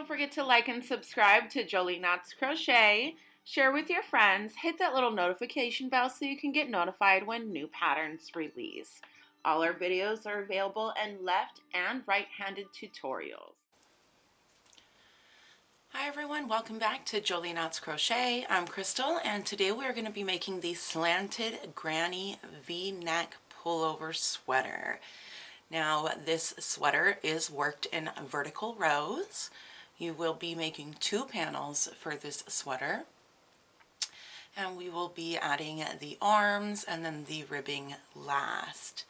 Don't forget to like and subscribe to Jolie Knots Crochet. Share with your friends. Hit that little notification bell so you can get notified when new patterns release. All our videos are available in left and right-handed tutorials. Hi everyone, welcome back to Jolie Knots Crochet. I'm Crystal and today we're going to be making the Slanted Granny V-neck pullover sweater. Now this sweater is worked in vertical rows. You will be making 2 panels for this sweater, and we will be adding the arms and then the ribbing last.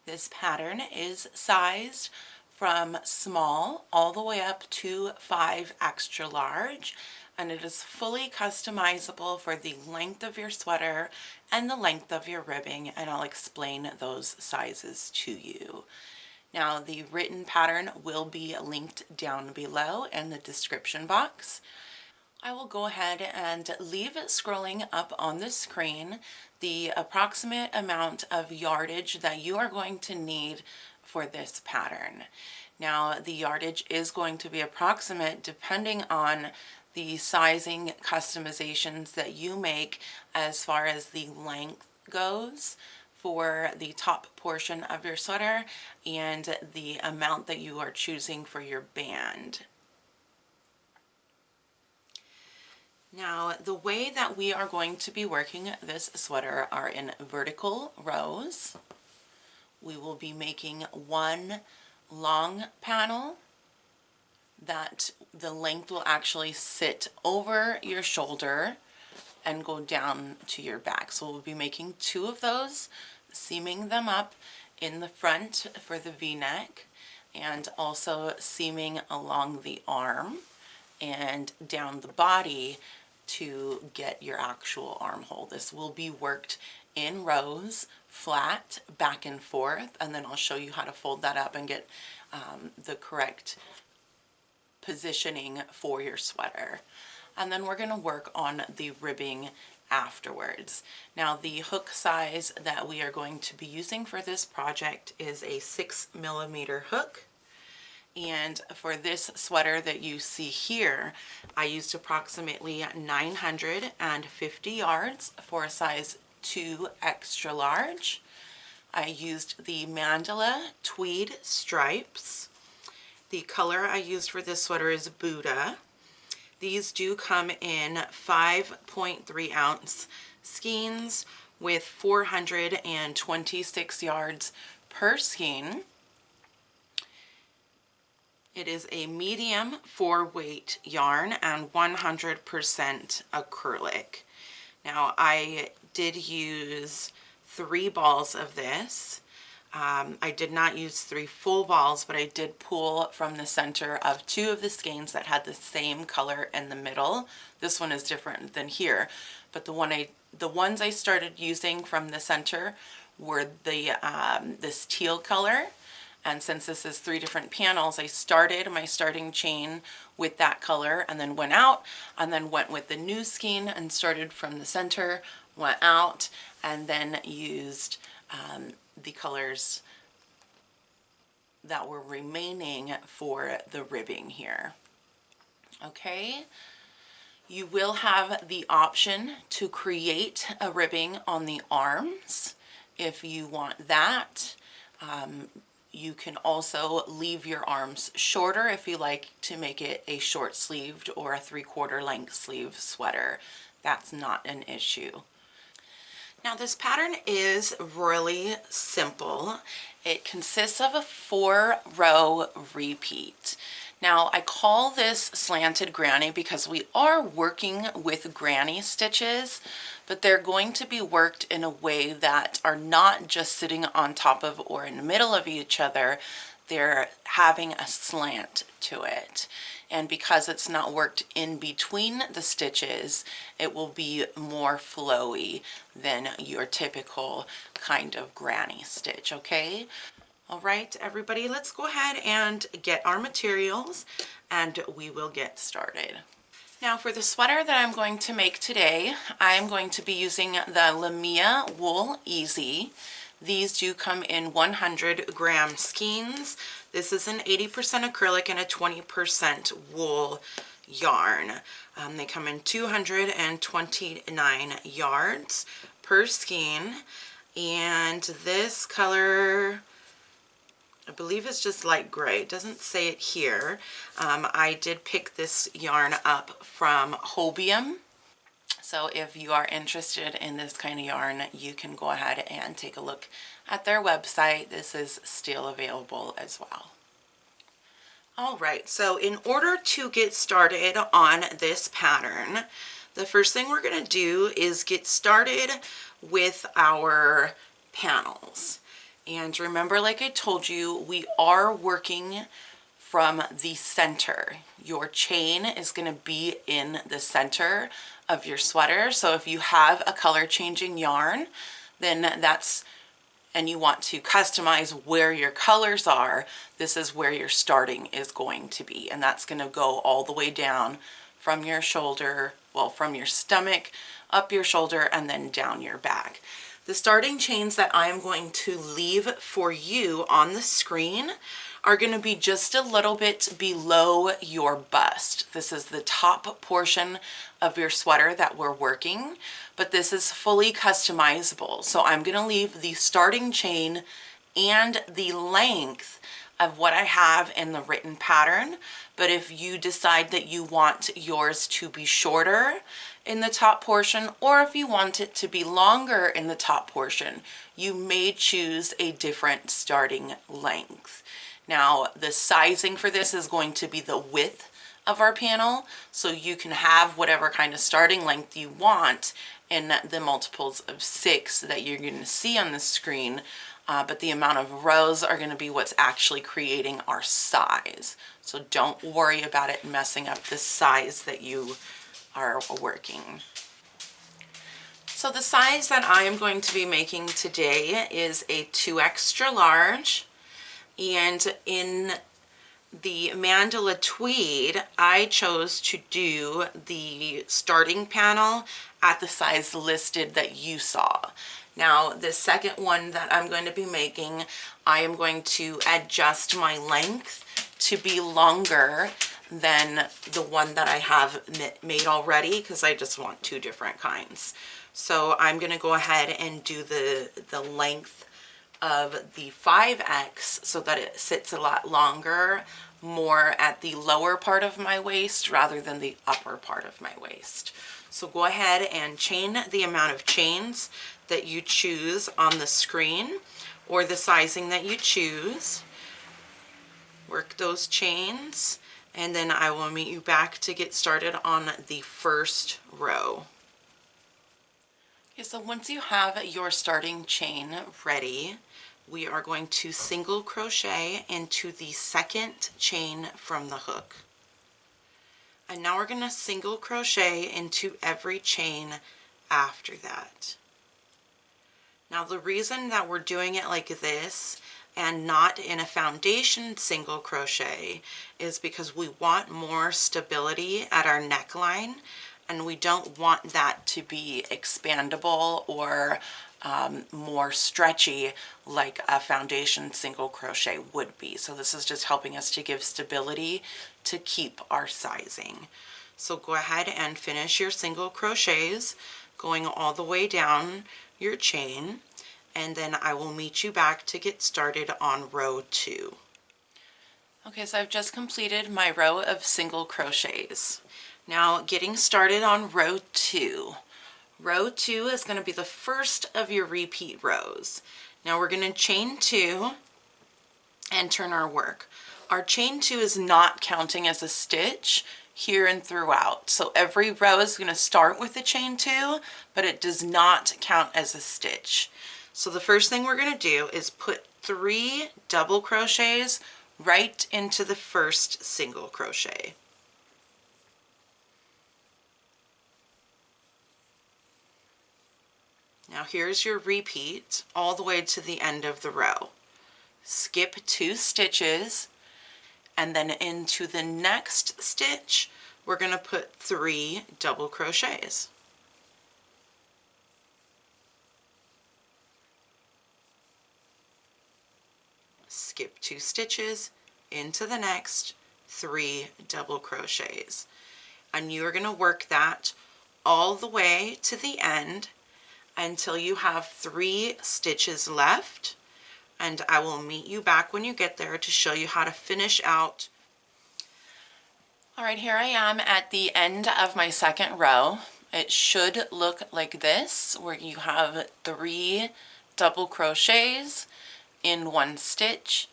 This pattern is sized from small all the way up to 5 extra large, and it is fully customizable for the length of your sweater and the length of your ribbing, and I'll explain those sizes to you. Now the written pattern will be linked down below in the description box. I will go ahead and leave it scrolling up on the screen the approximate amount of yardage that you are going to need for this pattern. Now the yardage is going to be approximate depending on the sizing customizations that you make as far as the length goes for the top portion of your sweater and the amount that you are choosing for your band. Now the way that we are going to be working this sweater are in vertical rows. We will be making 1 long panel that the length will actually sit over your shoulder and go down to your back. So we'll be making 2 of those, seaming them up in the front for the V-neck and also seaming along the arm and down the body to get your actual armhole. This will be worked in rows, flat, back and forth, and then I'll show you how to fold that up and get the correct positioning for your sweater. And then we're going to work on the ribbing afterwards. Now the hook size that we are going to be using for this project is a 6mm hook. And for this sweater that you see here, I used approximately 950 yards for a size 2 extra large. I used the Mandala tweed stripes. The color I used for this sweater is Buddha. These do come in 5.3 ounce skeins with 426 yards per skein. It is a medium 4-weight yarn and 100% acrylic. Now I did use 3 balls of this. I did not use 3 full balls, but I did pull from the center of 2 of the skeins that had the same color in the middle. This one is different than here, but the ones I started using from the center were the this teal color. And since this is 3 different panels, I started my starting chain with that color and then went out and then went with the new skein and started from the center, went out, and then used the colors that were remaining for the ribbing here. Okay, you will have the option to create a ribbing on the arms if you want that. You can also leave your arms shorter if you like to make it a short sleeved or a 3/4 length sleeve sweater. That's not an issue. Now this pattern is really simple. It consists of a 4-row repeat. Now I call this Slanted Granny because we are working with granny stitches, but they're going to be worked in a way that are not just sitting on top of or in the middle of each other. They're having a slant to it. And because it's not worked in between the stitches, it will be more flowy than your typical kind of granny stitch, okay? All right, everybody, let's go ahead and get our materials and we will get started. Now for the sweater that I'm going to make today, I'm going to be using the LaMia Wool Easy. These do come in 100-gram skeins. This is an 80% acrylic and a 20% wool yarn. They come in 229 yards per skein, and this color, I believe, it's just light gray. It doesn't say it here. I did pick this yarn up from Hobium. So if you are interested in this kind of yarn, you can go ahead and take a look at their website. This is still available as well. All right, so in order to get started on this pattern, the first thing we're going to do is get started with our panels. And remember, like I told you, we are working from the center. Your chain is going to be in the center of your sweater. So if you have a color changing yarn, then and you want to customize where your colors are, this is where your starting is going to be. And that's going to go all the way down from your shoulder, well, from your stomach, up your shoulder, and then down your back. The starting chains that I'm going to leave for you on the screen are going to be just a little bit below your bust. This is the top portion of your sweater that we're working, but this is fully customizable. So I'm going to leave the starting chain and the length of what I have in the written pattern. But if you decide that you want yours to be shorter in the top portion, or if you want it to be longer in the top portion, you may choose a different starting length. Now, the sizing for this is going to be the width of our panel, so you can have whatever kind of starting length you want in the multiples of 6 that you're going to see on the screen, but the amount of rows are going to be what's actually creating our size. So don't worry about it messing up the size that you are working. So the size that I am going to be making today is a 2 extra large. And in the Mandala Tweed, I chose to do the starting panel at the size listed that you saw. Now, the second one that I'm going to be making, I am going to adjust my length to be longer than the one that I have made already, because I just want 2 different kinds. So I'm going to go ahead and do the length of the 5X so that it sits a lot longer, more at the lower part of my waist rather than the upper part of my waist. So go ahead and chain the amount of chains that you choose on the screen, or the sizing that you choose. Work those chains, and then I will meet you back to get started on the first row. Okay, so once you have your starting chain ready, we are going to single crochet into the second chain from the hook. And now we're going to single crochet into every chain after that. Now the reason that we're doing it like this and not in a foundation single crochet is because we want more stability at our neckline, and we don't want that to be expandable or more stretchy like a foundation single crochet would be. So this is just helping us to give stability to keep our sizing. So go ahead and finish your single crochets going all the way down your chain, and then I will meet you back to get started on row 2. Okay, so I've just completed my row of single crochets. Now getting started on row 2. Row 2 is going to be the first of your repeat rows. Now we're going to chain 2 and turn our work. Our chain 2 is not counting as a stitch here and throughout. So every row is going to start with a chain 2, but it does not count as a stitch. So the first thing we're going to do is put 3 double crochets right into the first single crochet. Now here's your repeat all the way to the end of the row. Skip 2 stitches, and then into the next stitch we're going to put 3 double crochets. skip 2 stitches, into the next, 3 double crochets. And you're going to work that all the way to the end until you have 3 stitches left, and I will meet you back when you get there to show you how to finish out. All right, here I am at the end of my second row. It should look like this, where you have 3 double crochets in 1 stitch,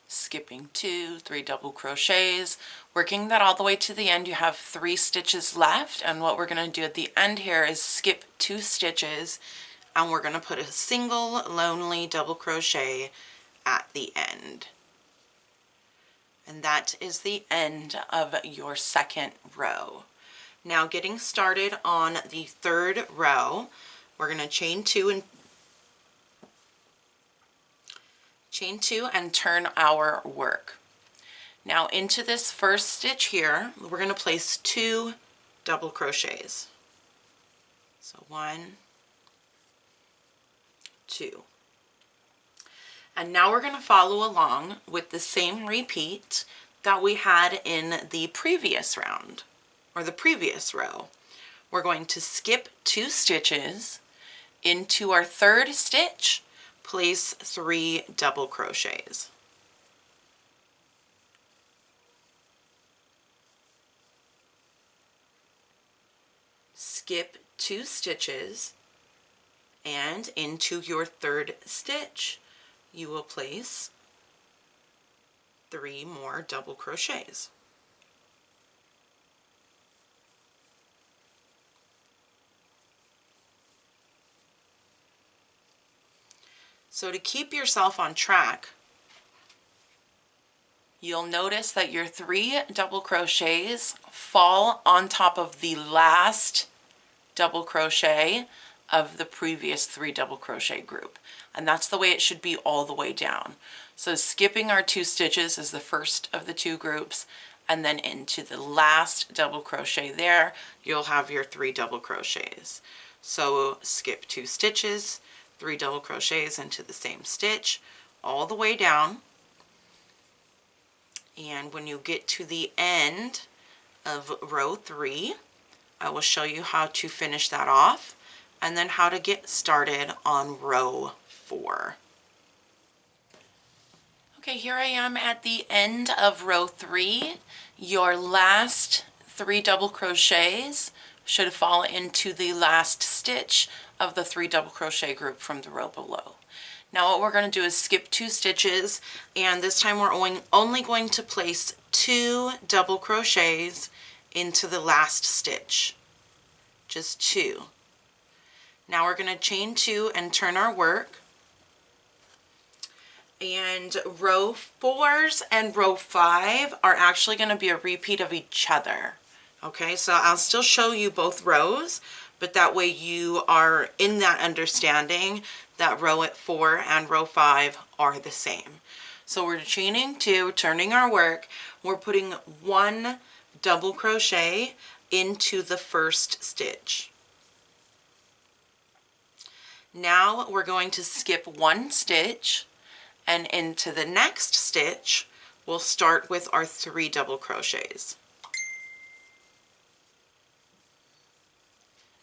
skipping 2, 3 double crochets, working that all the way to the end. You have 3 stitches left, and what we're going to do at the end here is skip 2 stitches, and we're going to put a single lonely double crochet at the end. And that is the end of your second row. Now, getting started on the third row, we're going to chain 2 and turn our work. Now, into this first stitch here, we're going to place 2 double crochets. So 1, 2. And now we're going to follow along with the same repeat that we had in the previous round, or the previous row. We're going to skip 2 stitches, into our third stitch, place 3 double crochets. Skip 2 stitches, and into your third stitch, you will place 3 more double crochets. So to keep yourself on track, you'll notice that your 3 double crochets fall on top of the last double crochet of the previous 3 double crochet group. And that's the way it should be all the way down. So skipping our 2 stitches is the first of the 2 groups, and then into the last double crochet there, you'll have your 3 double crochets. So skip 2 stitches, 3 double crochets into the same stitch, all the way down. And when you get to the end of row 3, I will show you how to finish that off, and then how to get started on row 4. Okay, here I am at the end of row 3. Your last 3 double crochets should fall into the last stitch of the 3 double crochet group from the row below. Now what we're going to do is skip 2 stitches, and this time we're only going to place 2 double crochets into the last stitch. Just 2. Now we're going to chain 2 and turn our work. And row 4s and row 5 are actually going to be a repeat of each other. Okay, so I'll still show you both rows, but that way you are in that understanding that row 4 and row 5 are the same. So we're chaining 2, turning our work. We're putting 1 double crochet into the first stitch. Now we're going to skip 1 stitch, and into the next stitch we'll start with our 3 double crochets.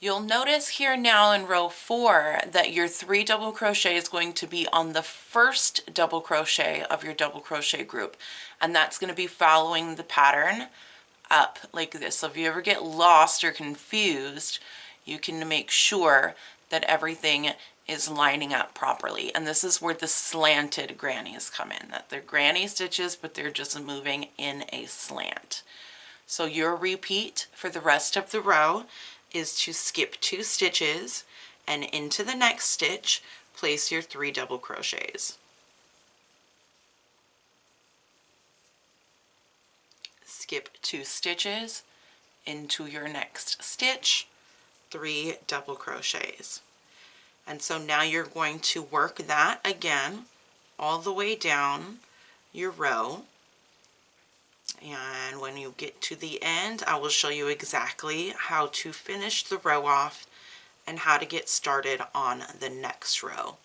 You'll notice here now in row 4 that your 3 double crochet is going to be on the first double crochet of your double crochet group, and that's going to be following the pattern up like this. So if you ever get lost or confused, you can make sure that everything is lining up properly. And this is where the slanted grannies come in, that they're granny stitches, but they're just moving in a slant. So your repeat for the rest of the row is to skip 2 stitches, and into the next stitch place your 3 double crochets. Skip 2 stitches, into your next stitch, 3 double crochets. And so now you're going to work that again all the way down your row. And when you get to the end, I will show you exactly how to finish the row off and how to get started on the next row.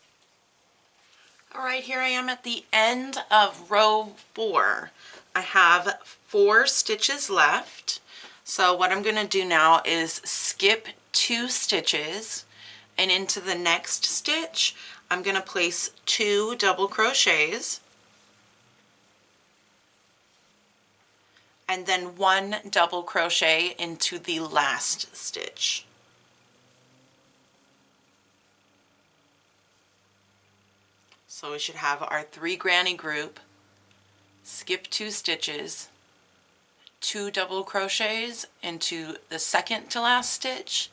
All right, here I am at the end of row 4. I have 4 stitches left. So what I'm going to do now is skip 2 stitches, and into the next stitch I'm going to place 2 double crochets and then 1 double crochet into the last stitch. So we should have our 3 granny group, skip 2 stitches, 2 double crochets into the second to last stitch,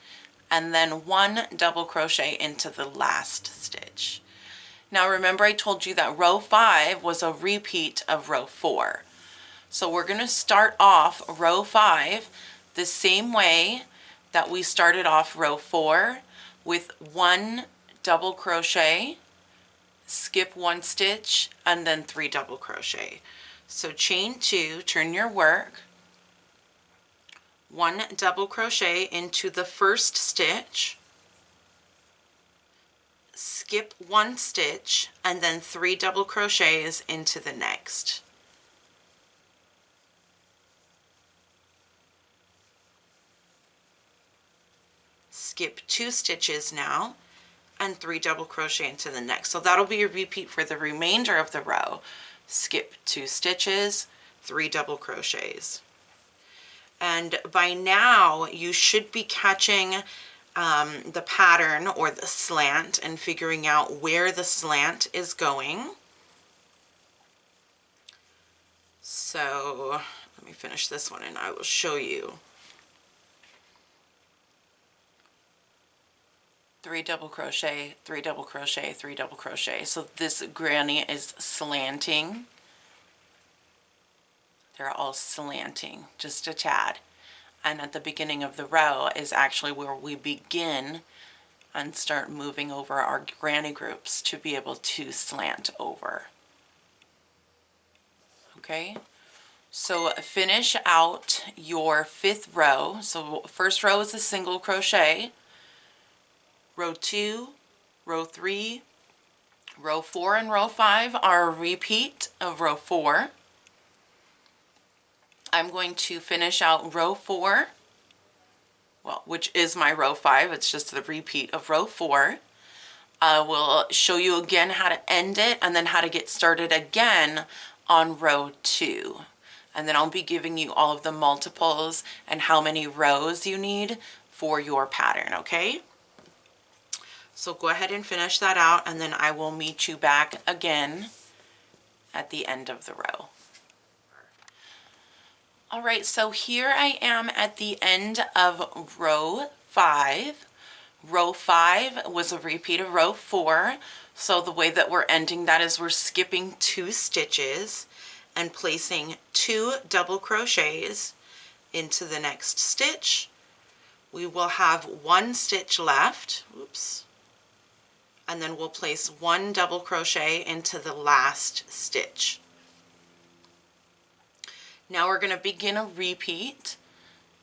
and then 1 double crochet into the last stitch. Now remember, I told you that row 5 was a repeat of row 4. So we're going to start off row 5 the same way that we started off row 4, with 1 double crochet, skip 1 stitch, and then 3 double crochet. So chain 2, turn your work, 1 double crochet into the first stitch, skip 1 stitch, and then 3 double crochets into the next. Skip 2 stitches now, and 3 double crochet into the next. So that'll be a repeat for the remainder of the row. Skip 2 stitches, 3 double crochets. And by now you should be catching the pattern or the slant and figuring out where the slant is going. So let me finish this one and I will show you. 3 double crochet, 3 double crochet, 3 double crochet. So this granny is slanting. They're all slanting just a tad. And at the beginning of the row is actually where we begin and start moving over our granny groups to be able to slant over. Okay, so finish out your 5th row. So first row is a single crochet. Row 2, row 3, row 4, and row 5 are a repeat of row 4. I'm going to finish out row 4, well, which is my row 5. It's just the repeat of row 4. I will show you again how to end it and then how to get started again on row 2. And then I'll be giving you all of the multiples and how many rows you need for your pattern, okay? So go ahead and finish that out, and then I will meet you back again at the end of the row. All right, so here I am at the end of row 5. Row 5 was a repeat of row 4. So the way that we're ending that is we're skipping 2 stitches and placing 2 double crochets into the next stitch. We will have 1 stitch left. Oops. And then we'll place 1 double crochet into the last stitch. Now we're going to begin a repeat,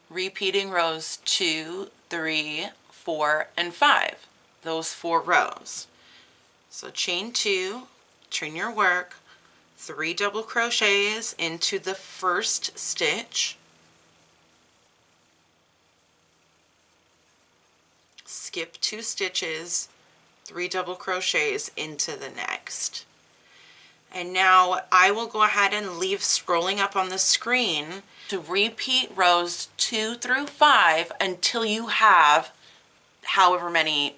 repeating rows 2, 3, 4, and 5, those 4 rows. So chain 2, turn your work, 3 double crochets into the first stitch, skip 2 stitches, 3 double crochets into the next. And now I will go ahead and leave scrolling up on the screen to repeat rows 2 through 5 until you have however many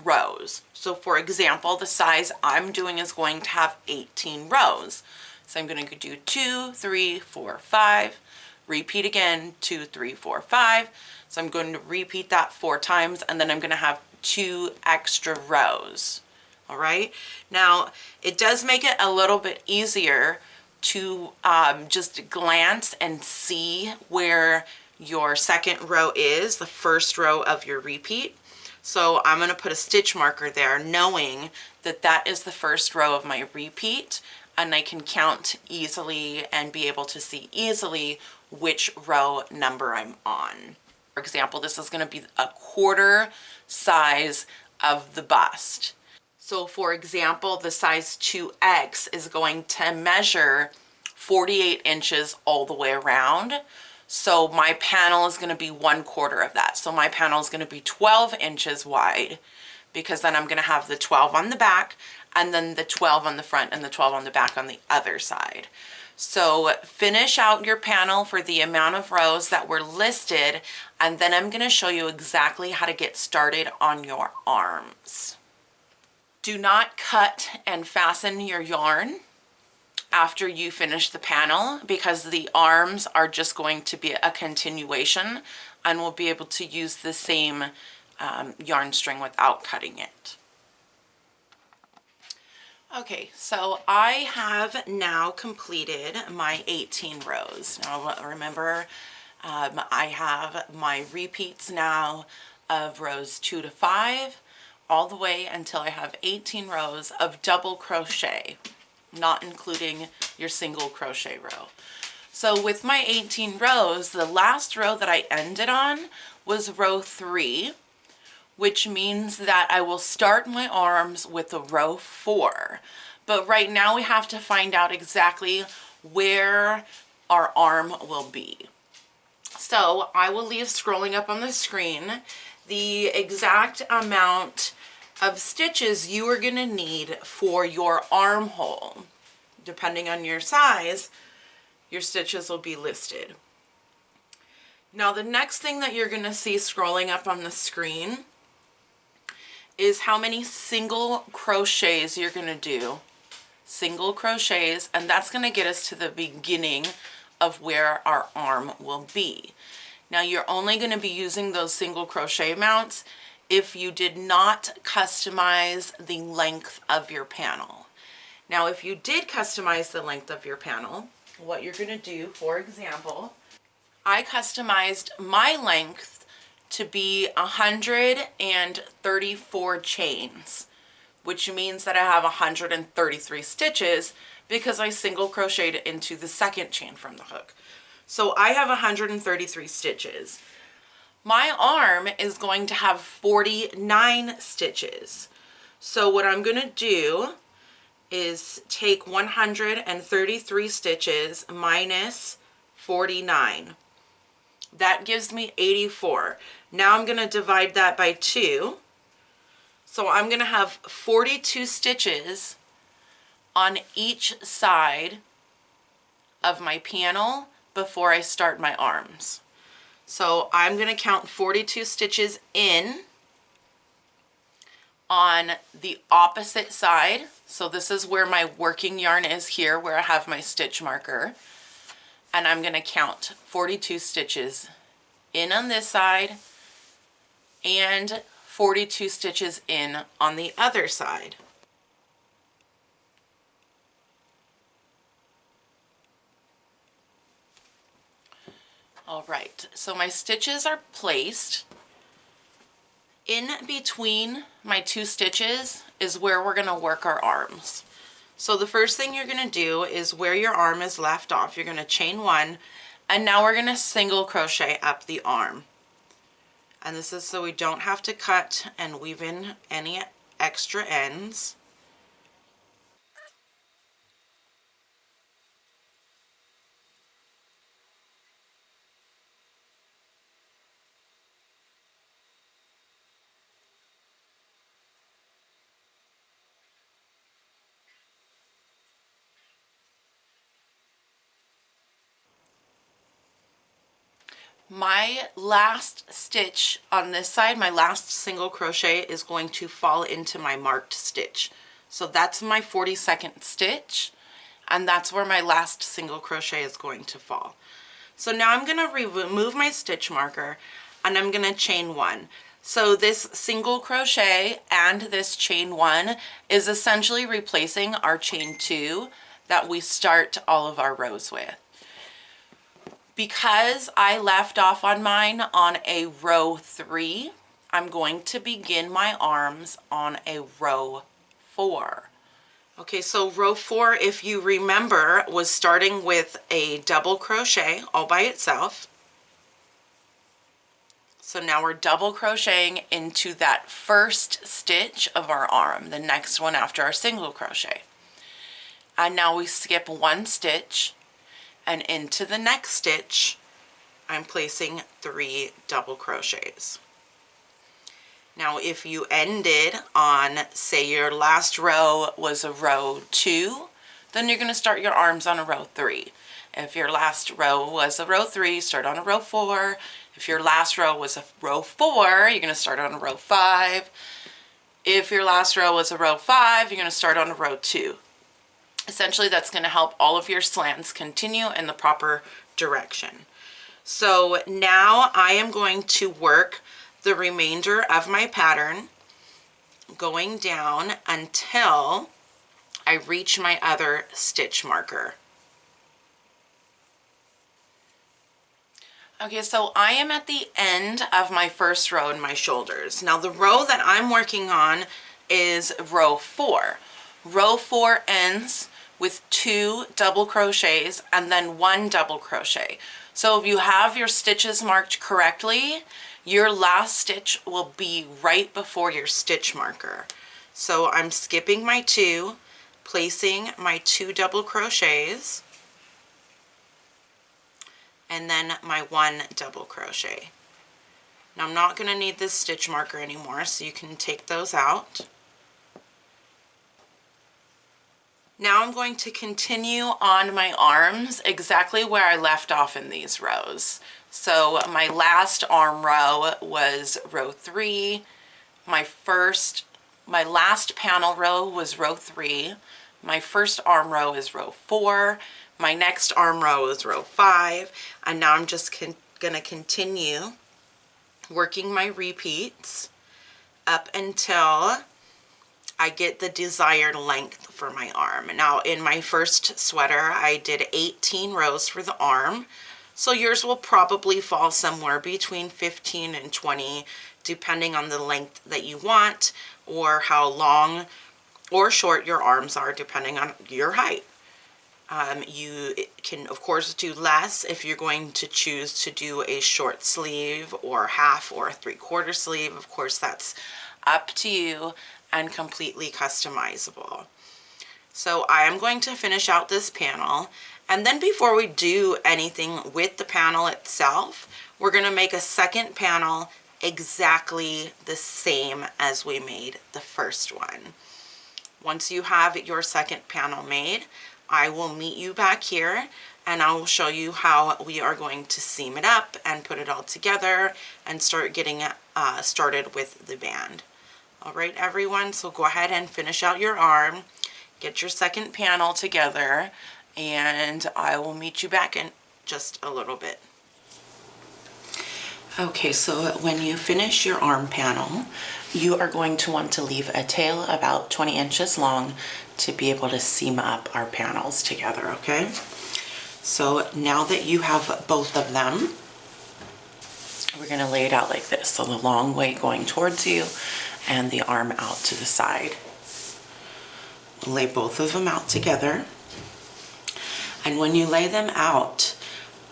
rows. So for example, the size I'm doing is going to have 18 rows. So I'm going to do 2, 3, 4, 5, repeat again, 2, 3, 4, 5. So I'm going to repeat that 4 times, and then I'm going to have 2 extra rows. All right, now it does make it a little bit easier to just glance and see where your second row is, the first row of your repeat. So I'm going to put a stitch marker there, knowing that that is the first row of my repeat, and I can count easily and be able to see easily which row number I'm on. For example, this is going to be a quarter size of the bust. So for example, the size 2X is going to measure 48 inches all the way around. So my panel is going to be 1/4 of that. So my panel is going to be 12 inches wide, because then I'm going to have the 12 on the back and then the 12 on the front and the 12 on the back on the other side. So finish out your panel for the amount of rows that were listed, and then I'm going to show you exactly how to get started on your arms. Do not cut and fasten your yarn after you finish the panel, because the arms are just going to be a continuation and we'll be able to use the same yarn string without cutting it. Okay, so I have now completed my 18 rows. Now remember, I have my repeats now of rows 2 to 5 all the way until I have 18 rows of double crochet, not including your single crochet row. So with my 18 rows, the last row that I ended on was row 3, which means that I will start my arms with a row 4. But right now we have to find out exactly where our arm will be. So I will leave scrolling up on the screen the exact amount of stitches you are going to need for your armhole. Depending on your size, your stitches will be listed. Now the next thing that you're going to see scrolling up on the screen is how many single crochets you're going to do. Single crochets, and that's going to get us to the beginning of where our arm will be. Now you're only going to be using those single crochet amounts if you did not customize the length of your panel. Now if you did customize the length of your panel, what you're going to do, for example, I customized my length to be 134 chains, which means that I have 133 stitches because I single crocheted into the second chain from the hook. So I have 133 stitches. My arm is going to have 49 stitches. So what I'm going to do is take 133 stitches minus 49. That gives me 84. Now I'm going to divide that by 2. So I'm going to have 42 stitches on each side of my panel before I start my arms. So I'm going to count 42 stitches in on the opposite side. So this is where my working yarn is here, where I have my stitch marker. And I'm going to count 42 stitches in on this side and 42 stitches in on the other side. All right, so my stitches are placed. In between my 2 stitches is where we're going to work our arms. So the first thing you're going to do is where your arm is left off, you're going to chain 1, and now we're going to single crochet up the arm. And this is so we don't have to cut and weave in any extra ends. My last stitch on this side, my last single crochet, is going to fall into my marked stitch. So that's my 42nd stitch, and that's where my last single crochet is going to fall. So now I'm going to remove my stitch marker and I'm going to chain 1. So this single crochet and this chain 1 is essentially replacing our chain 2 that we start all of our rows with. Because I left off on mine on a row 3, I'm going to begin my arms on a row 4. Okay, so row 4, if you remember, was starting with a double crochet all by itself. So now we're double crocheting into that first stitch of our arm, the next one after our single crochet. And now we skip one stitch, and into the next stitch, I'm placing 3 double crochets. Now if you ended on, say your last row was a row 2, then you're going to start your arms on a row 3. If your last row was a row 3, start on a row 4. If your last row was a row 4, you're going to start on a row 5. If your last row was a row 5, you're going to start on a row 2. Essentially, that's going to help all of your slants continue in the proper direction. So now I am going to work the remainder of my pattern going down until I reach my other stitch marker. Okay, so I am at the end of my first row in my shoulders. Now the row that I'm working on is row 4. Row 4 ends with 2 double crochets and then 1 double crochet. So if you have your stitches marked correctly, your last stitch will be right before your stitch marker. So I'm skipping my 2, placing my 2 double crochets, and then my 1 double crochet. Now I'm not going to need this stitch marker anymore, so you can take those out. Now I'm going to continue on my arms exactly where I left off in these rows. So my last arm row was row 3. My last panel row was row 3. My first arm row is row 4. My next arm row is row 5, and now I'm just going to continue working my repeats up until I get the desired length for my arm. Now in my first sweater I did 18 rows for the arm, so yours will probably fall somewhere between 15 and 20 depending on the length that you want or how long or short your arms are depending on your height. You can of course do less if you're going to choose to do a short sleeve or half or a 3/4 sleeve. Of course that's up to you and completely customizable. So I am going to finish out this panel, and then before we do anything with the panel itself, we're going to make a second panel exactly the same as we made the first one. Once you have your second panel made, I will meet you back here and I will show you how we are going to seam it up and put it all together and start getting started with the band. Alright everyone, so go ahead and finish out your arm, get your second panel together, and I will meet you back in just a little bit. Okay, so when you finish your arm panel, you are going to want to leave a tail about 20 inches long to be able to seam up our panels together, okay? So now that you have both of them, we're going to lay it out like this. So the long way going towards you and the arm out to the side. We'll lay both of them out together. And when you lay them out,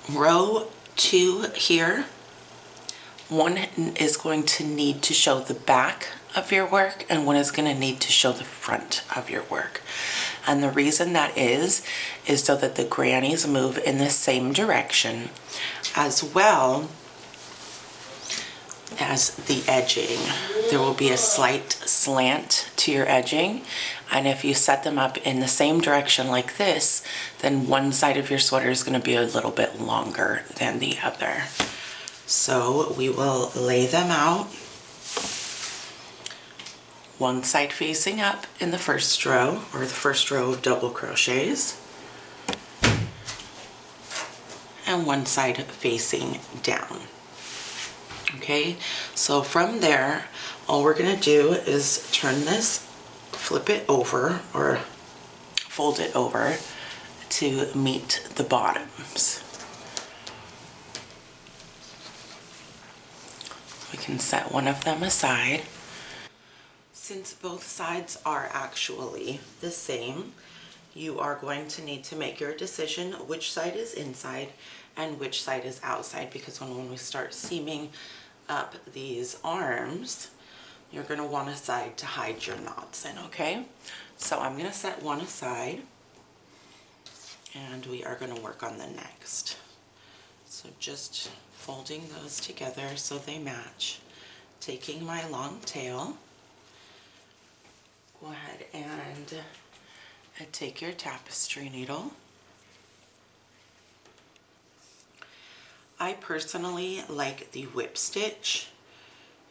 row 2 here, one is going to need to show the back of your work and one is going to need to show the front of your work. And the reason that is so that the grannies move in the same direction, as well as the edging. There will be a slight slant to your edging, and if you set them up in the same direction like this, then one side of your sweater is going to be a little bit longer than the other. So we will lay them out, one side facing up in the first row, or the first row of double crochets, and one side facing down. Okay, so from there, all we're going to do is turn this, flip it over, or fold it over to meet the bottoms. We can set one of them aside. Since both sides are actually the same, you are going to need to make your decision which side is inside and which side is outside, because when we start seaming up these arms, you're going to want a side to hide your knots in, okay? So I'm going to set one aside, and we are going to work on the next. So just folding those together so they match. Taking my long tail, go ahead and take your tapestry needle. I personally like the whip stitch.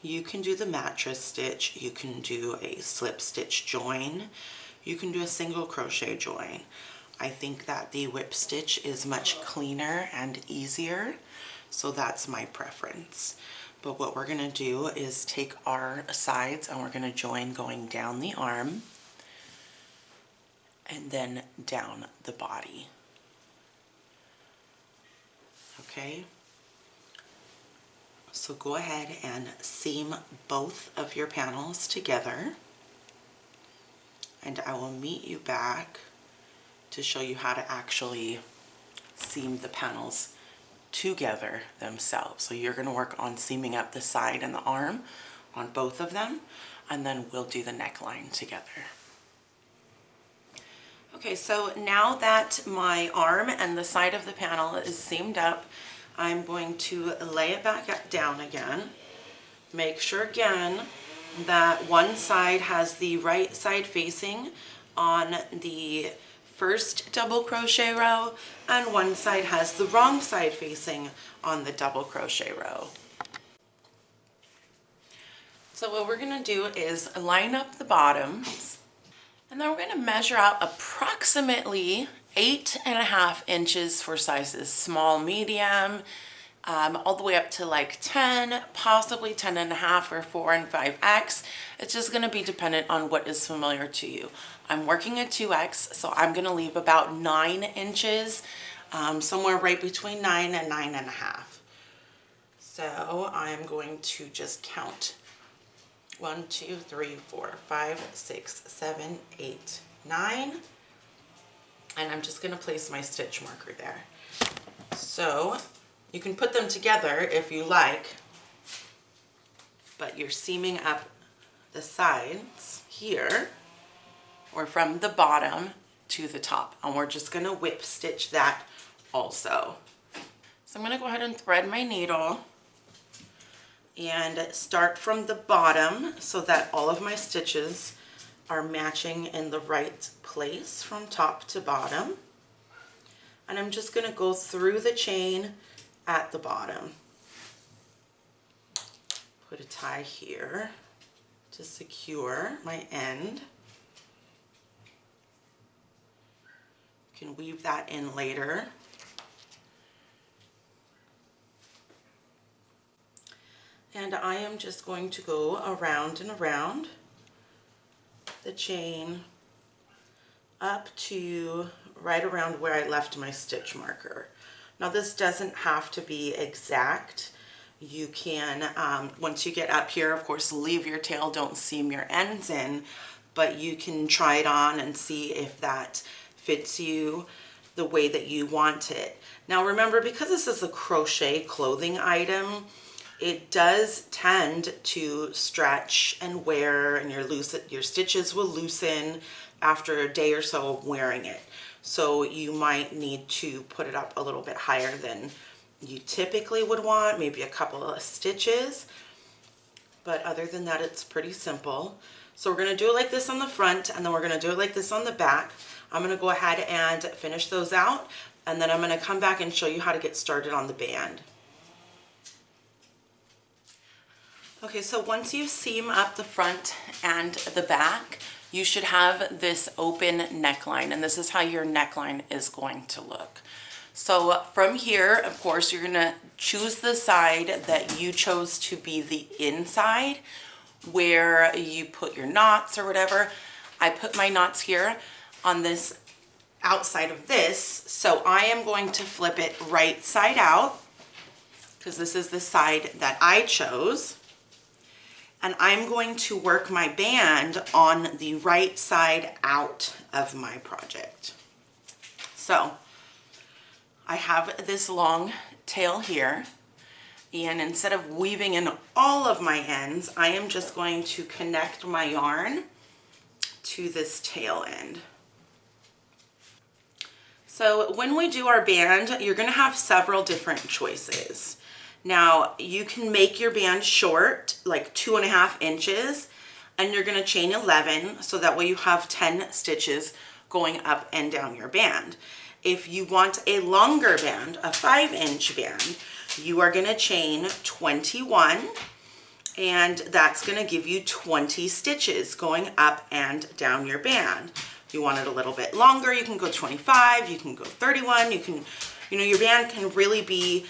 You can do the mattress stitch, you can do a slip stitch join, you can do a single crochet join. I think that the whip stitch is much cleaner and easier, so that's my preference. But what we're going to do is take our sides and we're going to join going down the arm and then down the body. Okay? So go ahead and seam both of your panels together, and I will meet you back to show you how to actually seam the panels together themselves. So you're going to work on seaming up the side and the arm on both of them, and then we'll do the neckline together. Okay, so now that my arm and the side of the panel is seamed up, I'm going to lay it back down again. Make sure again that one side has the right side facing on the first double crochet row, and one side has the wrong side facing on the double crochet row. So what we're going to do is line up the bottoms, and then we're going to measure out approximately 8.5 inches for sizes small, medium, all the way up to like 10, possibly 10.5 or 4 and 5X. It's just going to be dependent on what is familiar to you. I'm working at 2X, so I'm going to leave about 9 inches, somewhere right between 9 and 9.5. So I'm going to just count 1, 2, 3, 4, 5, 6, 7, 8, 9. And I'm just going to place my stitch marker there. So you can put them together if you like, but you're seaming up the sides here, or from the bottom to the top, and we're just going to whip stitch that also. So I'm going to go ahead and thread my needle and start from the bottom so that all of my stitches are matching in the right place from top to bottom. And I'm just going to go through the chain at the bottom. Put a tie here to secure my end. You can weave that in later. And I am just going to go around and around the chain up to right around where I left my stitch marker. Now this doesn't have to be exact. You can, once you get up here, of course, leave your tail, don't seam your ends in, but you can try it on and see if that fits you the way that you want it. Now remember, because this is a crochet clothing item, it does tend to stretch and wear, and your stitches will loosen after a day or so of wearing it. So you might need to put it up a little bit higher than you typically would want, maybe a couple of stitches. But other than that, it's pretty simple. So we're going to do it like this on the front, and then we're going to do it like this on the back. I'm going to go ahead and finish those out, and then I'm going to come back and show you how to get started on the band. Okay, so once you seam up the front and the back, you should have this open neckline, and this is how your neckline is going to look. So from here, of course, you're gonna choose the side that you chose to be the inside, where you put your knots or whatever. I put my knots here on this outside of this, so I am going to flip it right side out, because this is the side that I chose. And I'm going to work my band on the right side out of my project. So I have this long tail here, And instead of weaving in all of my ends, I am just going to connect my yarn to this tail end. So when we do our band, you're going to have several different choices. Now you can make your band short, like 2.5 inches, and you're going to chain 11, so that way you have 10 stitches going up and down your band. If you want a longer band, a 5-inch band, you are going to chain 21, and that's going to give you 20 stitches going up and down your band. If you want it a little bit longer, you can go 25, you can go 31, you can, you know, your band can really be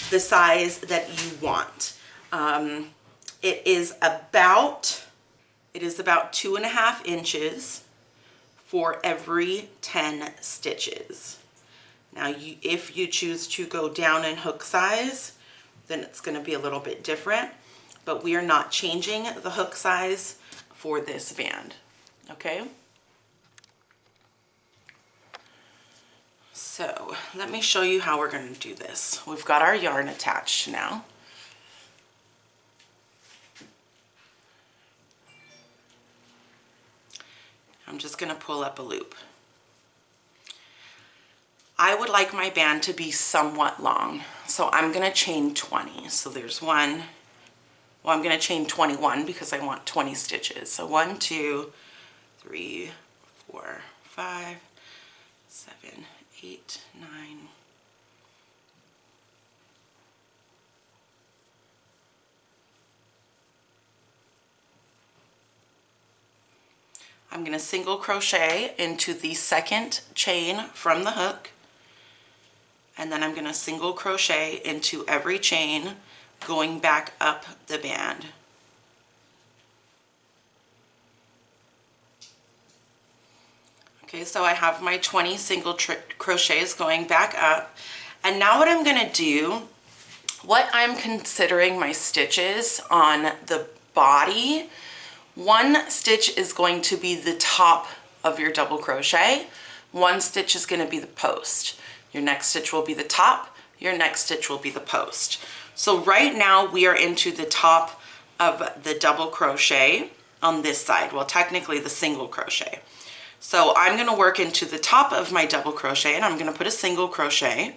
the size that you want. It is about 2.5 inches for every 10 stitches. Now, if you choose to go down in hook size, then it's going to be a little bit different, but we are not changing the hook size for this band, okay? So let me show you how we're going to do this. We've got our yarn attached now. I'm just going to pull up a loop. I would like my band to be somewhat long, so I'm going to chain 20. So there's one, well, I'm going to chain 21 because I want 20 stitches. So 1, 2, 3, 4, 5, 7, 8, 9. I'm going to single crochet into the second chain from the hook, and then I'm going to single crochet into every chain going back up the band. Okay, so I have my 20 single crochets going back up, and now what I'm going to do, what I'm considering my stitches on the body, one stitch is going to be the top of your double crochet, one stitch is going to be the post. Your next stitch will be the top, your next stitch will be the post. So right now we are into the top of the double crochet on this side, well, technically the single crochet. So I'm going to work into the top of my double crochet, and I'm going to put a single crochet.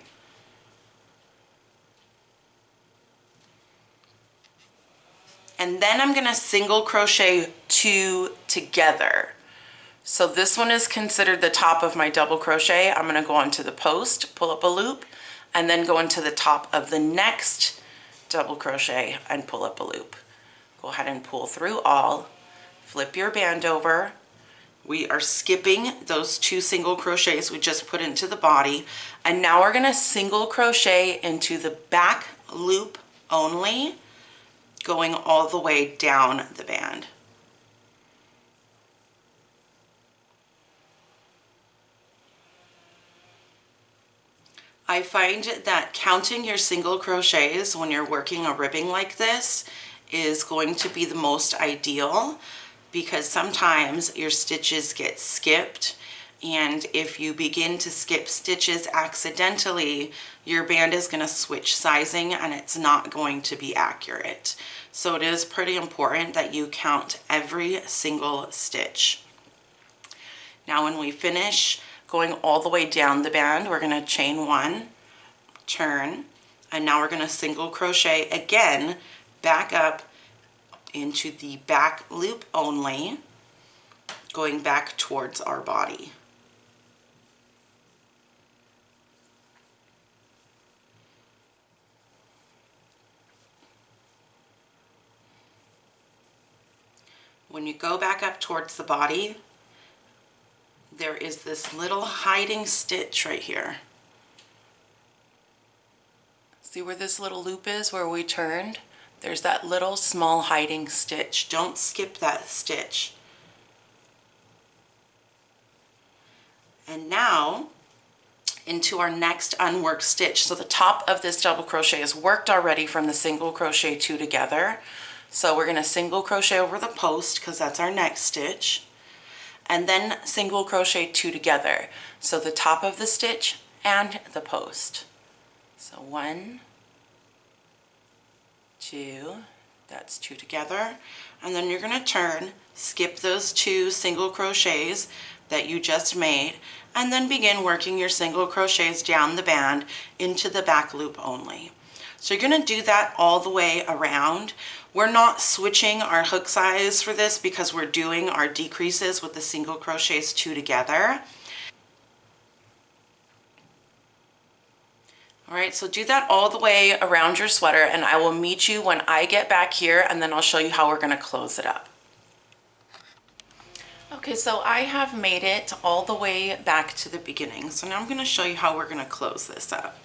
And then I'm going to single crochet 2 together. So this one is considered the top of my double crochet. I'm going to go onto the post, pull up a loop, and then go into the top of the next double crochet and pull up a loop. Go ahead and pull through all, flip your band over. We are skipping those 2 single crochets we just put into the body, and now we're going to single crochet into the back loop only, going all the way down the band. I find that counting your single crochets when you're working a ribbing like this is going to be the most ideal, because sometimes your stitches get skipped, and if you begin to skip stitches accidentally, your band is going to switch sizing and it's not going to be accurate. So it is pretty important that you count every single stitch. Now when we finish going all the way down the band, we're going to chain 1, turn, and now we're going to single crochet again back up into the back loop only, going back towards our body. When you go back up towards the body, there is this little hiding stitch right here. See where this little loop is where we turned? There's that little small hiding stitch. Don't skip that stitch. And now into our next unworked stitch. So the top of this double crochet is worked already from the single crochet 2 together. So we're going to single crochet over the post because that's our next stitch, and then single crochet 2 together. So the top of the stitch and the post. So 1, 2, that's 2 together, and then you're going to turn, skip those 2 single crochets that you just made, and then begin working your single crochets down the band into the back loop only. So you're going to do that all the way around. We're not switching our hook size for this because we're doing our decreases with the single crochets 2 together. All right, so do that all the way around your sweater, and I will meet you when I get back here, and then I'll show you how we're going to close it up. Okay, so I have made it all the way back to the beginning. So now I'm going to show you how we're going to close this up.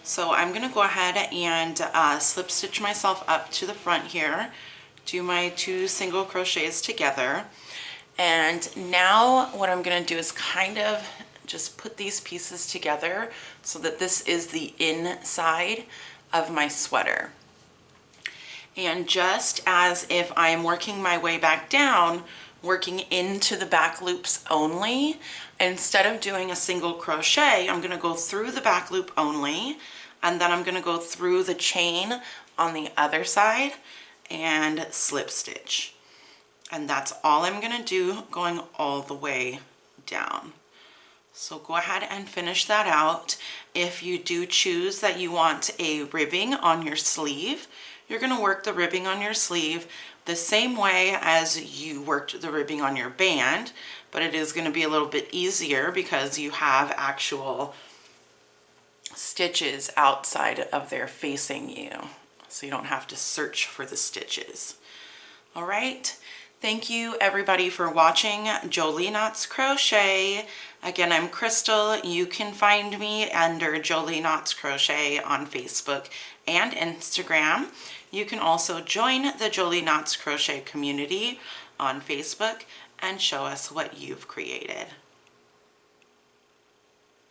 So I'm going to go ahead and slip stitch myself up to the front here, do my 2 single crochets together, and now what I'm going to do is kind of just put these pieces together so that this is the inside of my sweater. And just as if I'm working my way back down, working into the back loops only, instead of doing a single crochet, I'm going to go through the back loop only, and then I'm going to go through the chain on the other side and slip stitch. And that's all I'm going to do going all the way down. So go ahead and finish that out. If you do choose that you want a ribbing on your sleeve, you're going to work the ribbing on your sleeve the same way as you worked the ribbing on your band, but it is going to be a little bit easier because you have actual stitches outside of there facing you, so you don't have to search for the stitches. All right, thank you everybody for watching Jolie Knots Crochet. Again, I'm Crystal. You can find me under Jolie Knots Crochet on Facebook and Instagram. You can also join the Jolie Knots Crochet community on Facebook and show us what you've created.